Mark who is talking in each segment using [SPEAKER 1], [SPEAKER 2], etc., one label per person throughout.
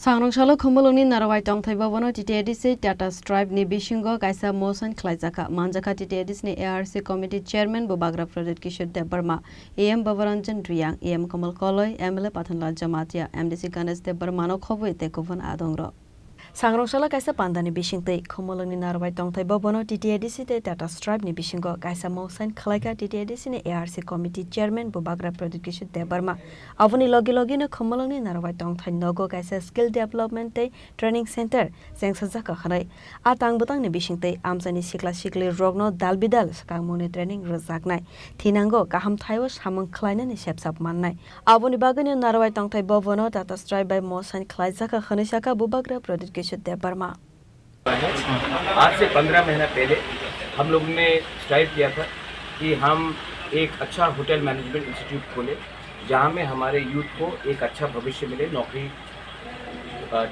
[SPEAKER 1] Sangrangshalo khumulungni narawai tongthaiba bono TTADC Tata Stripe ni bisingo kaisa motion khlaijaka manjaka TTADC ni ARC committee chairman Bobagra Project Kishore Debarma AM Bavaranjan Riyang AM Kamal Koloi MLA Pathanlal Jamatia MDC Ganesh Debarma no khoboi te kuvan adongra Sangrangshalo kaisa pandani bisingtei khumulungni narawai tongthaiba bono TTADC te Tata Stripe ni bisingo kaisa motion khlaika TTADC ni ARC committee chairman Bobagra Project Kishore Debarma avoni logi no khumulungni narawai tongthai nogo kaisa skill development te training center sengsajaka khanai atang butang ni bisingtei amsani sikla sikli rogno dalbidal sakangmoni training rojaknai thinango kaham thaio samung khlaina ni sepsap mannai avoni bagani narawai tongthai bobono Tata Stripe by motion khlaijaka khanisaka Bobagra Project Kishore Debarma
[SPEAKER 2] आज से 15 महीना पहले हम लोगों ने strive किया था कि हम एक अच्छा होटल मैनेजमेंट इंस्टीट्यूट खोले जहां में हमारे यूथ को एक अच्छा भविष्य मिले नौकरी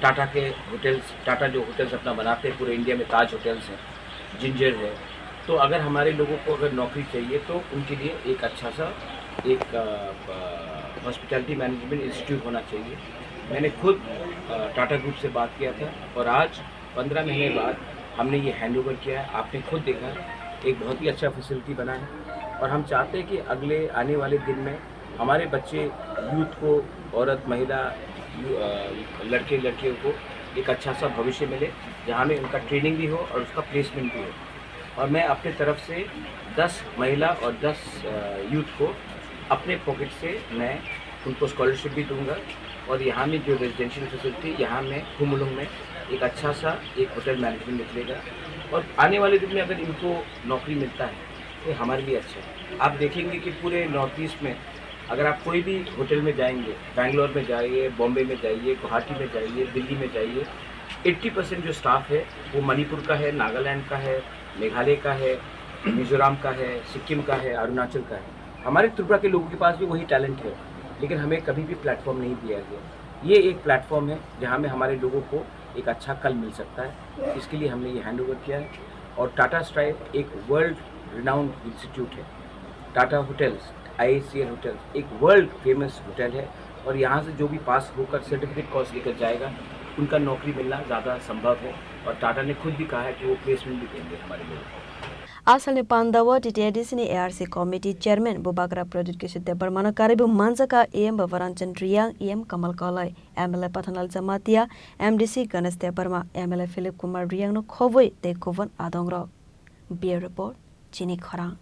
[SPEAKER 2] टाटा के होटल्स टाटा जो होटल्स अपना बनाते हैं पूरे इंडिया में ताज होटल्स हैं जिंजर है तो अगर हमारे लोगों को अगर नौकरी चाहिए तो उनके लिए एक अच्छा सा एक हॉस्पिटैलिटी मैनेजमेंट इंस्टीट्यूट होना चाहिए। मैंने खुद टाटा ग्रुप से बात किया था और आज 15 महीने बाद हमने ये हैंडओवर किया है। आपने खुद देखा एक बहुत ही अच्छा फैसिलिटी बना है और हम चाहते हैं कि अगले आने वाले दिन में हमारे बच्चे यूथ को औरत महिला लड़के लड़कियों को एक अच्छा सा भविष्य मिले जहाँ में उनका ट्रेनिंग भी हो और उसका प्लेसमेंट भी हो। और मैं अपने तरफ से 10 महिला और 10 यूथ को अपने पॉकेट से मैं उनको स्कॉलरशिप भी दूंगा और यहाँ में जो रेजिडेंशियल फैसिलिटी यहाँ में खुमुलुंग में एक अच्छा सा एक होटल मैनेजमेंट निकलेगा और आने वाले दिन में अगर इनको नौकरी मिलता है तो हमारे लिए अच्छा है। आप देखेंगे कि पूरे नॉर्थ ईस्ट में अगर आप कोई भी होटल में जाएंगे बेंगलोर में जाइए बॉम्बे में जाइए गुवाहाटी में जाइए दिल्ली में जाइए 80% जो स्टाफ है वो मणिपुर का है नागालैंड का है मेघालय का है मिजोरम का है सिक्किम का है अरुणाचल का है। हमारे त्रिपुरा के लोगों के पास भी वही टैलेंट है लेकिन हमें कभी भी प्लेटफॉर्म नहीं दिया गया। ये एक प्लेटफॉर्म है जहाँ में हमारे लोगों को एक अच्छा कल मिल सकता है। इसके लिए हमने ये हैंडओवर किया है और टाटा स्ट्राइप एक वर्ल्ड रिनाउंड इंस्टीट्यूट है। टाटा होटल्स IACL होटल्स एक वर्ल्ड फेमस होटल है और यहाँ से जो भी पास होकर सर्टिफिकेट कोर्स लेकर जाएगा उनका नौकरी मिलना ज़्यादा संभव है और टाटा ने खुद भी कहा है कि वो प्लेसमेंट भी देंगे हमारे लोगों को।
[SPEAKER 1] Asal ni Pandawa TTADC ni ARC committee chairman Bobagra Project Kishore Debarma karibu manjaka AM Bavaranjan Riyang AM Kamal Koloi MLA Pathanlal Jamatia MDC Ganesh Debarma MLA Philip Kumar Riyang no khoboi te kuvan adongra. Bureau report Chini Khorang.